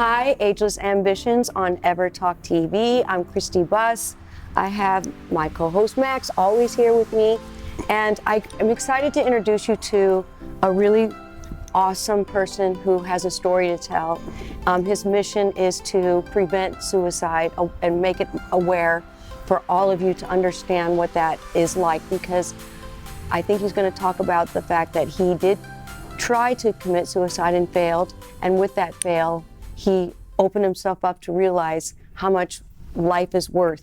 Hi, Ageless Ambitions on Ever Talk TV. I'm Christy Buss. I have my co-host Max always here with me, and I'm excited to introduce you to a really awesome person who has a story to tell. His mission is to prevent suicide and make it aware for all of you to understand what that is like, because I think he's going to talk about the fact that he did try to commit suicide and failed, and with that fail, he opened himself up to realize how much life is worth.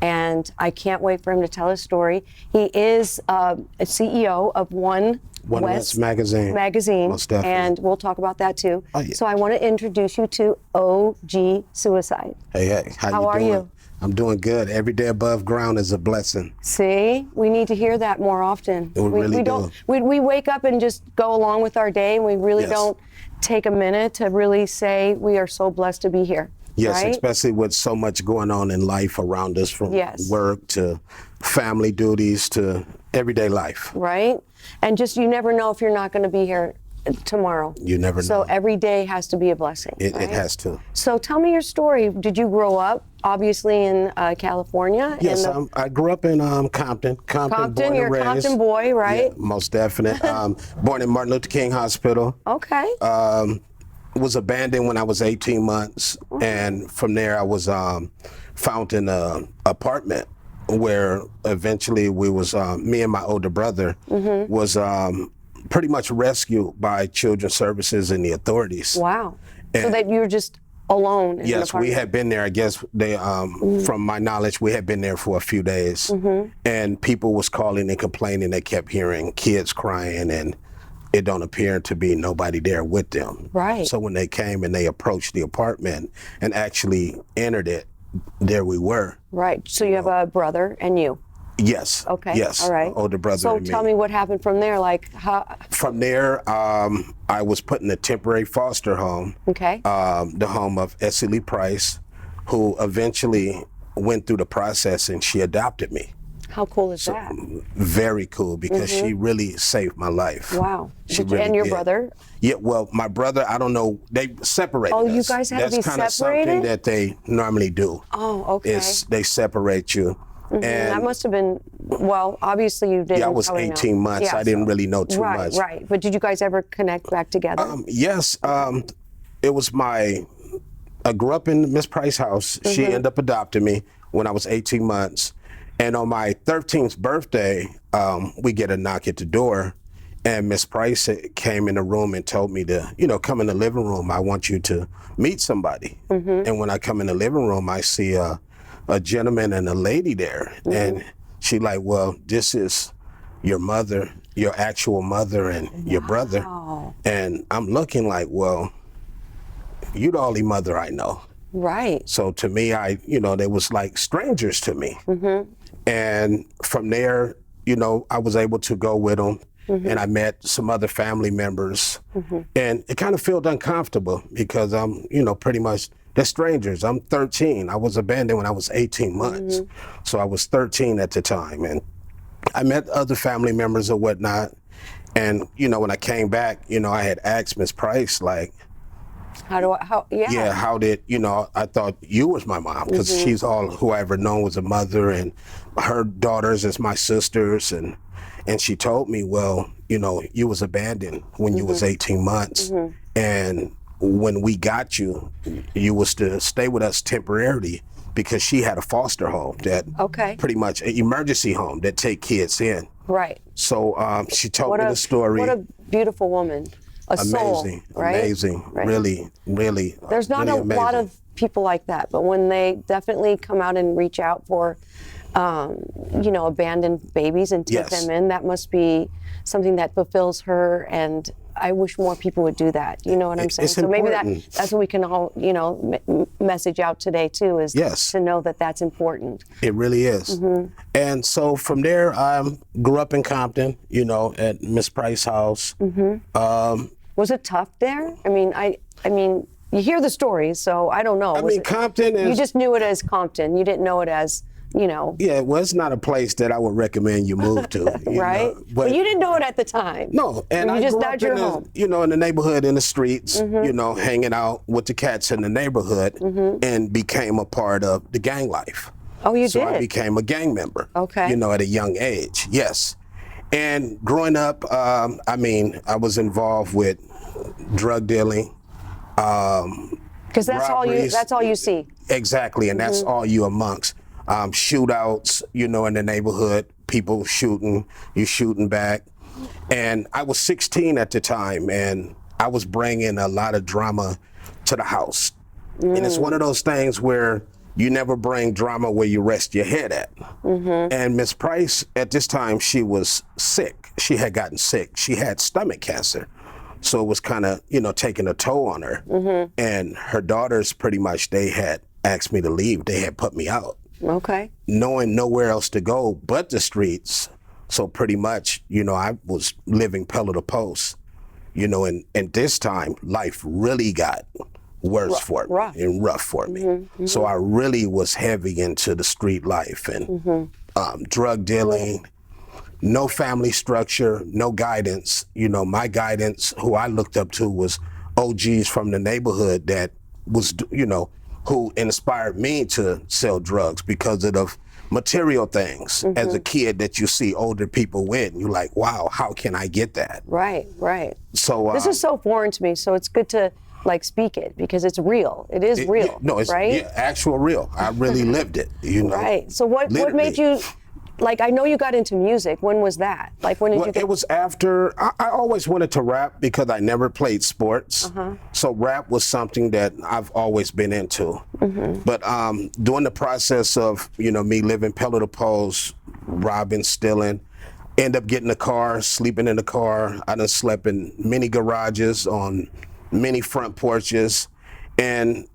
And I can't wait for him to tell his story. He is a CEO of One West magazine. Most definitely. And we'll talk about that too. Oh, yeah. So I want to introduce you to OG Cuicide. Hey, how are doing? you? I'm doing good. Every day above ground is a blessing. See, we need to hear that more often. We really don't. We wake up and just go along with our day, and we really don't take a minute to really say we are so blessed to be here. Yes, right? Especially with so much going on in life around us, from work to family duties to everyday life. Right, and just you never know if you're not going to be here tomorrow. You never know. So every day has to be a blessing. It has to. So tell me your story. Did you grow up, obviously, in California? Yes, I grew up in Compton. Compton, you're a Compton boy, right? Yeah, most definite. Born in Martin Luther King Hospital. Okay. Was abandoned when I was 18 months, and from there I was found in an apartment where eventually we was me and my older brother was pretty much rescued by Children's Services and the authorities. Wow. And so that you were just alone in yes, we had been there. I guess they, from my knowledge, we had been there for a few days, and people was calling and complaining. They kept hearing kids crying, and it don't appear to be nobody there with them. Right. So when they came and they approached the apartment and actually entered it, there we were. Right. So you have a brother and you. Yes. Okay. Yes. All right. Older brother. So and me. tell me what happened from there. Like how? From there, I was put in a temporary foster home. Okay. The home of Essie Lee Price, who eventually went through the process and she adopted me. How cool is that? Very cool, because she really saved my life. Wow. Really and your did. brother? Yeah, well, my brother, I don't know, they separated us. Oh, you guys had to be separated? That's kind of something that they normally do. Oh, okay. They separate you. And that must have been, well, obviously you didn't. Yeah, I was 18 months. Yeah, I didn't really know too much. Right. But did you guys ever connect back together? Yes. It was I grew up in Miss Price's house. She ended up adopting me when I was 18 months. And on my 13th birthday, we get a knock at the door, and Miss Price came in the room and told me to, come in the living room. I want you to meet somebody. And when I come in the living room, I see a gentleman and a lady there. And she like, well, this is your mother, your actual mother, and your brother. And I'm looking like, well, you're the only mother I know. Right. So to me, they was like strangers to me. And from there, I was able to go with them, and I met some other family members, and it kind of felt uncomfortable because I'm, pretty much, they're strangers. I'm 13. I was abandoned when I was 18 months. So I was 13 at the time, and I met other family members or whatnot. And, when I came back, I had asked Miss Price, like, how did, I thought you was my mom, because she's all who I ever known was a mother, and her daughters is my sisters, and she told me, well, you was abandoned when you was 18 months, and when we got you, you was to stay with us temporarily, because she had a foster home that pretty much an emergency home that take kids in. Right. So she told me the story. What a beautiful woman. Amazing, right? Really, really. There's not really a lot of people like that, but when they definitely come out and reach out for, abandoned babies and take them in, that must be something that fulfills her. And I wish more people would do that. You know what I'm saying? So important. Maybe that's what we can all, message out today too, is to know that that's important. It really is. And so from there, I grew up in Compton, at Miss Price's house. Was it tough there? I mean, you hear the stories, so I don't know. Compton is... You just knew it as Compton. You didn't know it as you know. Yeah, well, it's not a place that I would recommend you move to. Right? But you didn't know it at the time. No, and you I just grew thought up you're in the, home. you know, in the neighborhood, in the streets, you know, hanging out with the cats in the neighborhood, and became a part of the gang life. Oh, you So did? I became a gang member. Okay. You know, at a young age. Yes. And growing up, I mean, I was involved with drug dealing. Because that's robberies. all you see. Exactly, and that's all you amongst. Shootouts, you know, in the neighborhood, people shooting, you shooting back. And I was 16 at the time, and I was bringing a lot of drama to the house. And it's one of those things where you never bring drama where you rest your head at. And Miss Price, at this time, she was sick. She had gotten sick. She had stomach cancer. So it was kind of, you know, taking a toll on her. And her daughters pretty much, they had asked me to leave. They had put me out. Okay. Knowing nowhere else to go but the streets. So pretty much, you know, I was living pillar to post, you know, and this time life really got worse for me and rough for me. So I really was heavy into the street life and drug dealing. No family structure, no guidance. You know, my guidance, who I looked up to, was OGs from the neighborhood that was, you know, who inspired me to sell drugs because of the material things as a kid that you see older people with. And you're like, wow, how can I get that? Right, right. So this is so foreign to me, so it's good to like speak it because it's real. It is real. Yeah, no, it's right? actual real. I really lived it, you know. Right. So what made you, like, I know you got into music. When was that? Like, when did you get... It was after, I always wanted to rap because I never played sports. So rap was something that I've always been into. But during the process of, you know, me living pillar to post, robbing, stealing, end up getting a car, sleeping in the car. I done slept in many garages, on many front porches. And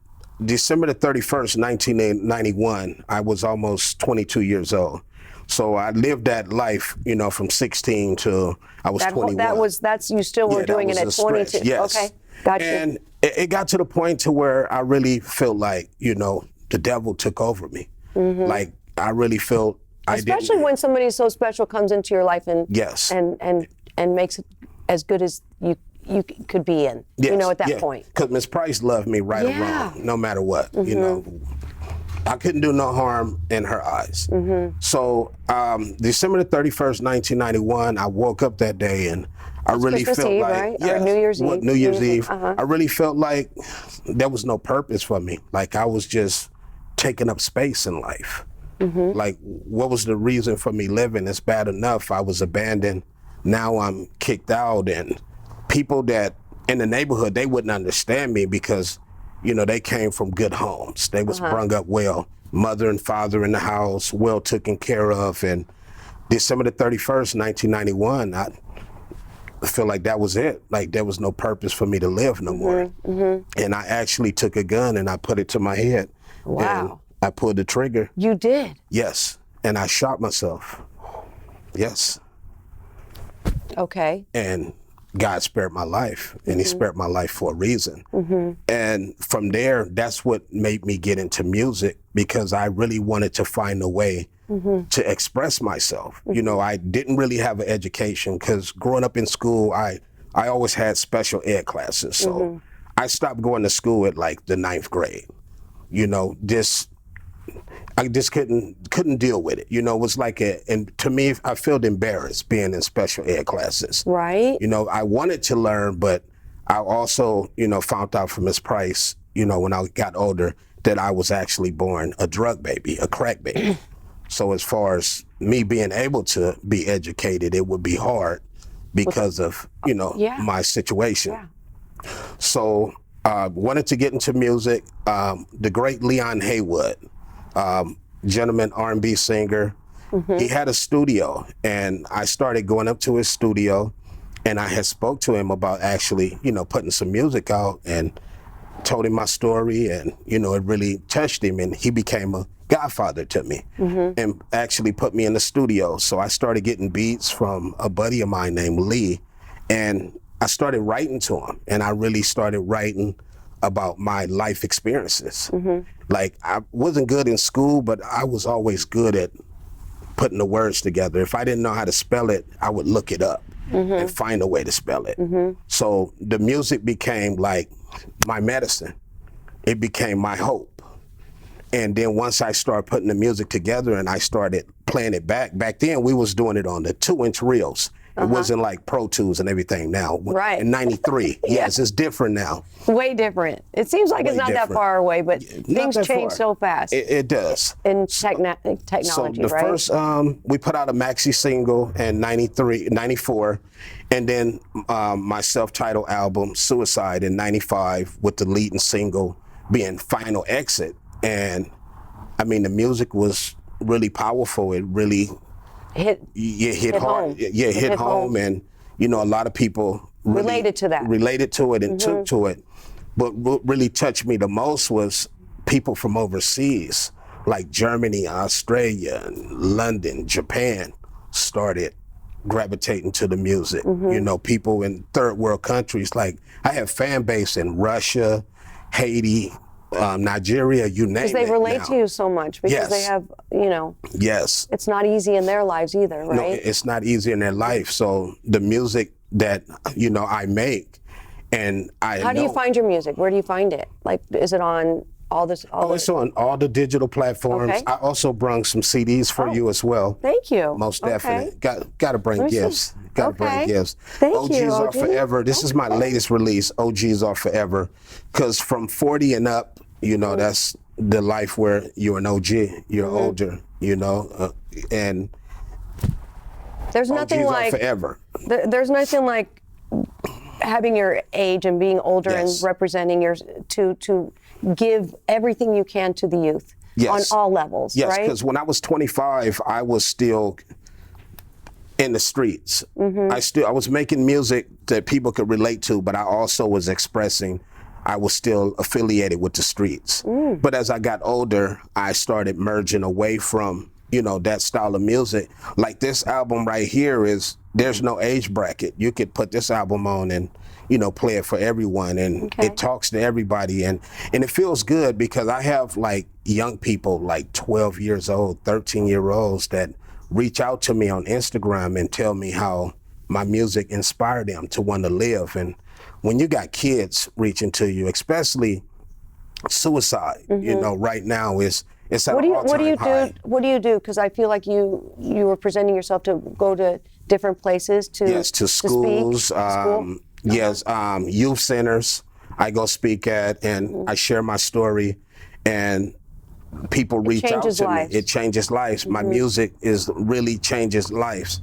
December the 31st, 1991, I was almost 22 years old. So I lived that life, you know, from 16 to I was 21. That's you still were doing it at 22. Yes. Okay, gotcha. And it got to the point to where I really felt like, you know, the devil took over me. Like I really felt especially when somebody so special comes into your life and yes, and makes it as good as you could be in. Yes, you know, at that point. Because Miss Price loved me right or wrong, no matter what. You know, I couldn't do no harm in her eyes. So December the 31st, 1991, I woke up that day and I really Christmas felt Eve, like, right? Or New Year's Eve. New Year's Eve. I really felt like there was no purpose for me. Like I was just taking up space in life. Like what was the reason for me living? It's bad enough I was abandoned. Now I'm kicked out, and people that in the neighborhood, they wouldn't understand me because, you know, they came from good homes. They was brung up well, mother and father in the house, well taken care of. And December the 31st, 1991, I feel like that was it. Like there was no purpose for me to live no more. And I actually took a gun and I put it to my head. Wow. And I pulled the trigger. You did? Yes. And I shot myself. Yes. Okay. And God spared my life, and he spared my life for a reason. And from there, that's what made me get into music, because I really wanted to find a way to express myself. You know, I didn't really have an education, because growing up in school, I always had special ed classes. So I stopped going to school at like the 9th grade. You know, I just couldn't deal with it. You know, it was like and to me, I felt embarrassed being in special ed classes. Right. You know, I wanted to learn, but I also, you know, found out from Miss Price, you know, when I got older, that I was actually born a drug baby, a crack baby. So as far as me being able to be educated, it would be hard because of, you know, my situation. So wanted to get into music. The great Leon Haywood, gentleman R&B singer, he had a studio, and I started going up to his studio, and I had spoke to him about actually, you know, putting some music out, and told him my story, and, you know, it really touched him, and he became a godfather to me, and actually put me in the studio. So I started getting beats from a buddy of mine named Lee, and I started writing to him, and I really started writing about my life experiences. Like, I wasn't good in school, but I was always good at putting the words together. If I didn't know how to spell it, I would look it up and find a way to spell it. So the music became like my medicine. It became my hope. And then once I started putting the music together and I started playing it back then we was doing it on the 2-inch reels. It wasn't like Pro Tools and everything now. Right. In 93, yes, it's different now. Way different. It seems like it's not that far away, but things change so fast. It does. In technology, So the right? first, we put out a maxi single in 94, and then my self-titled album, Cuicide, in 95, with the leading single being Final Exit. And I mean, the music was really powerful. It really hit hard. Home. Yeah, hit home. And, you know, a lot of people really Related to that. Related to it and took to it. But what really touched me the most was people from overseas, like Germany, Australia, London, Japan, started gravitating to the music. You know, people in third world countries, like I have fan base in Russia, Haiti, Nigeria, you name it. Because they relate now. to you so much because they have, you know, Yes. it's not easy in their lives either, right? No, it's not easy in their life. So the music that, you know, I make, and I How do you find your music? Where do you find it? Like, is it on all this? it's on all the digital platforms. Okay. I also brought some CDs for you as well. Thank you. Most Okay. definitely. Got to bring Let me see. gifts. Got to bring gifts. Thank OGs you, are OG. forever. This is my latest release. OGs are forever. Because from 40 and up, you know, that's the life where you're an OG. You're older, you know, and There's OGs nothing are like forever. there's nothing like having your age and being older Yes. and representing your to give everything you can to the youth Yes. on all levels, Yes, right? because when I was 25, I was still in the streets. I was making music that people could relate to, but I also was expressing I was still affiliated with the streets. But as I got older, I started merging away from, you know, that style of music. Like this album right here there's no age bracket. You could put this album on and, you know, play it for everyone, and it talks to everybody, and it feels good because I have like young people like 12 years old, 13-year-olds that reach out to me on Instagram and tell me how my music inspired them to want to live. And when you got kids reaching to you, especially Cuicide, you know, right now it's at an all-time high. What do you do? Because I feel like you were presenting yourself to go to different places to Yes, to schools, yes, youth centers. I go speak at, and I share my story, and people reach out changes to lives. me. It changes lives. My music really changes lives.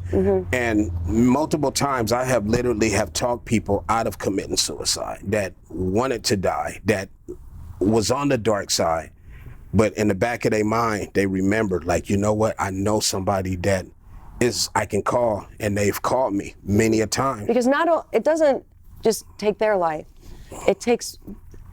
And multiple times I have literally talked people out of committing suicide that wanted to die, that was on the dark side, but in the back of their mind, they remembered, like, you know what? I know somebody that I can call, and they've called me many a time. Because it doesn't just take their life; it takes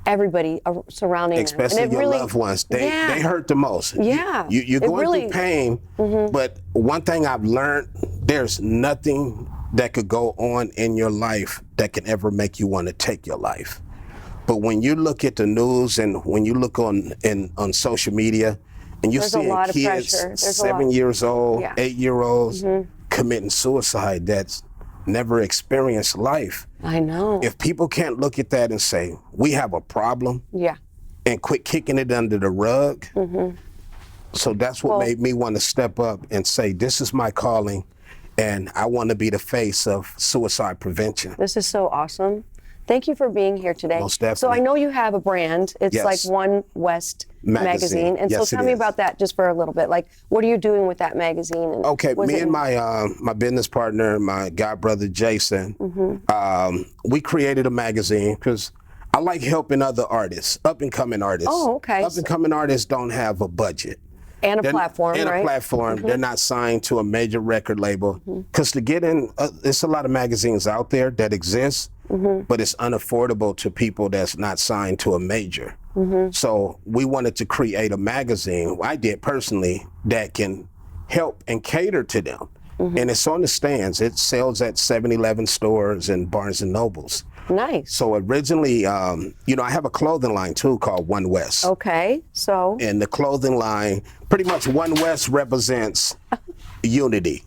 everybody surrounding them. Especially And it your really, loved ones. They hurt the most. Yeah. You're It going really- through pain, but one thing I've learned, there's nothing that could go on in your life that can ever make you want to take your life. But when you look at the news and when you look on social media and you're There's a seeing lot of kids pressure. There's a 7 lot. years old, Yeah. 8-year-olds committing suicide that's never experienced life. I know. If people can't look at that and say, we have a problem, Yeah. and quit kicking it under the rug. So that's what made me want to step up and say, this is my calling, and I want to be the face of suicide prevention. This is so awesome. Thank you for being here today. Most definitely. So I know you have a brand. It's Yes. like One West magazine. And Yes, so it tell me is. about that just for a little bit. Like, what are you doing with that magazine? And Okay, was me it- and my business partner, my god brother Jason, we created a magazine because I like helping other artists, up and coming artists. Oh, okay. Up and coming artists don't have a budget. And a They're- platform, and right? a platform. They're not signed to a major record label. Because to get in, there's a lot of magazines out there that exist, but it's unaffordable to people that's not signed to a major. So we wanted to create a magazine, I did personally, that can help and cater to them. And it's on the stands. It sells at 7-Eleven stores and Barnes and Nobles. Nice. So originally, you know, I have a clothing line too called One West. Okay, so. And the clothing line, pretty much One West represents unity.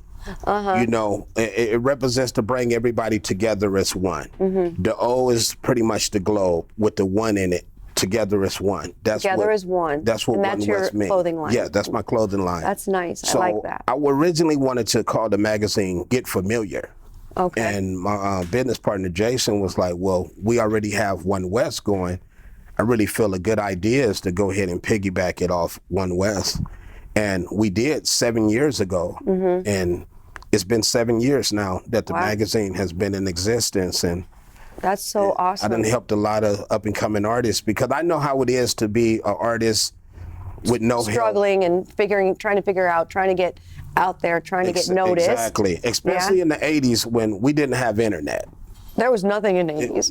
You know, it represents to bring everybody together as one. The O is pretty much the globe with the one in it. Together as one. Together as one. That's what and that's One your West means. clothing line. Yeah, that's my clothing line. That's nice. So I like that. I originally wanted to call the magazine Get Familiar. Okay. And my business partner, Jason, was like, well, we already have One West going. I really feel a good idea is to go ahead and piggyback it off One West. And we did 7 years ago. And it's been 7 years now that the magazine has been in existence. And that's so awesome. I done helped a lot of up and coming artists because I know how it is to be an artist with no struggling help. And trying to get out there, trying to get noticed. Exactly, especially in the 80s when we didn't have internet. There was nothing in the 80s.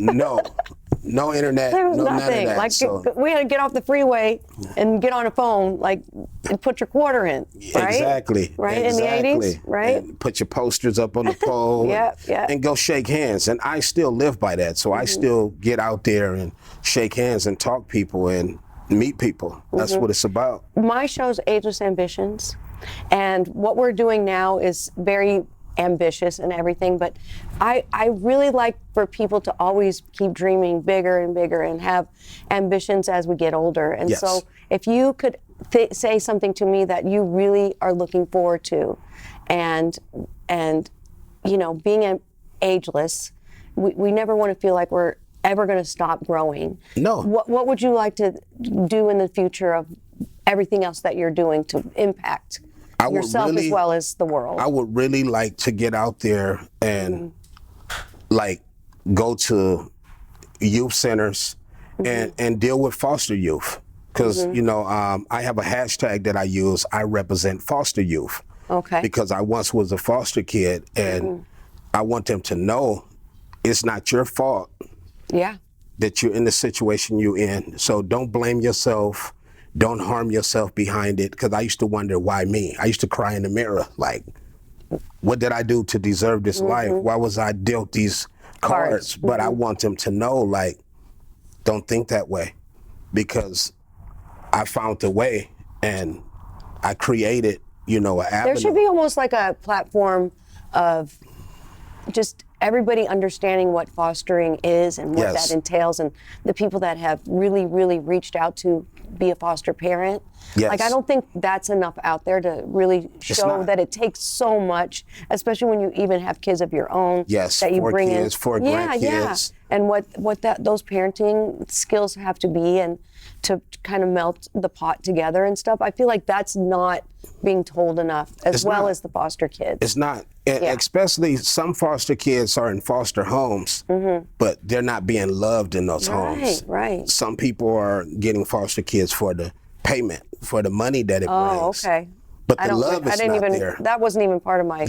No internet. There was no nothing. None of that, like we had to get off the freeway and get on a phone, like, and put your quarter in. Right? Exactly. Right exactly. In the 80s, right? And put your posters up on the pole. And go shake hands. And I still live by that, so I still get out there and shake hands and talk people and meet people. That's what it's about. My show's Ageless Ambitions, and what we're doing now is very ambitious and everything, but I really like for people to always keep dreaming bigger and bigger and have ambitions as we get older. And so if you could say something to me that you really are looking forward to, and you know, being ageless, we never want to feel like we're ever going to stop growing. No. What would you like to do in the future of everything else that you're doing to impact yourself as well as the world? I would really like to get out there and like go to youth centers and deal with foster youth. Because, you know, I have a hashtag that I use, I represent foster youth. Okay. Because I once was a foster kid and I want them to know it's not your fault that you're in the situation you're in. So don't blame yourself. Don't harm yourself behind it, because I used to wonder, why me? I used to cry in the mirror, like, what did I do to deserve this life? Why was I dealt these cards? But I want them to know, like, don't think that way, because I found the way and I created, you know, an avenue. There should be almost like a platform of just everybody understanding what fostering is and what that entails, and the people that have really, really reached out to be a foster parent. Like, I don't think that's enough out there to really show that it takes so much, especially when you even have kids of your own. That you bring in. For grandkids. And what those parenting skills have to be, and to kind of melt the pot together and stuff. I feel like that's not being told enough, as well as the foster kids. It's not. Especially some foster kids are in foster homes, but they're not being loved in those homes. Right. Some people are getting foster kids for the payment, for the money that it brings. Okay. But the love is not there. That wasn't even part of my...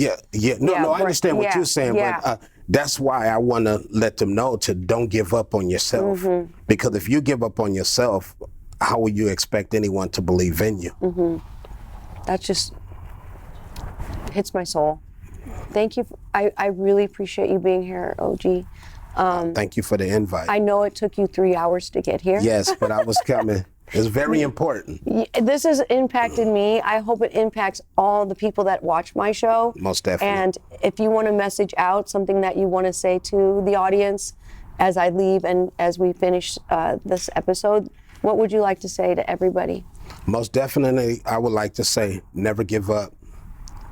No, I understand what you're saying, but that's why I want to let them know to don't give up on yourself. Because if you give up on yourself, how will you expect anyone to believe in you? That just hits my soul. Thank you. I really appreciate you being here, OG. Thank you for the invite. I know it took you 3 hours to get here. Yes, but I was coming. It's very important. This has impacted me. I hope it impacts all the people that watch my show. Most definitely. And if you want to message out something that you want to say to the audience as I leave and as we finish this episode, what would you like to say to everybody? Most definitely, I would like to say, never give up.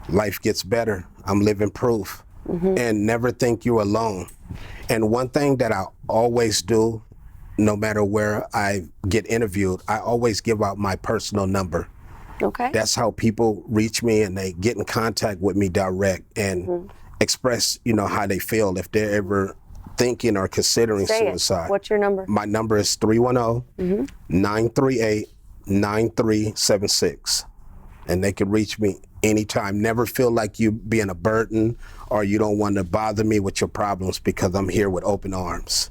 Life gets better. I'm living proof. And never think you're alone. And one thing that I always do, no matter where I get interviewed, I always give out my personal number. Okay. That's how people reach me, and they get in contact with me direct and express, you know, how they feel if they're ever thinking or considering suicide. What's your number? My number is 310-938-9376. And they can reach me anytime. Never feel like you being a burden or you don't want to bother me with your problems, because I'm here with open arms.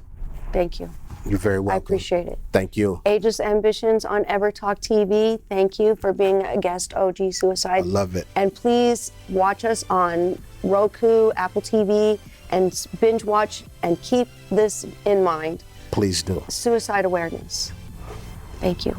Thank you. You're very welcome. I appreciate it. Thank you. Ageless Ambitions on Ever Talk TV. Thank you for being a guest, OG Suicide. I love it. And please watch us on Roku, Apple TV, and binge watch and keep this in mind. Please do. Suicide awareness. Thank you.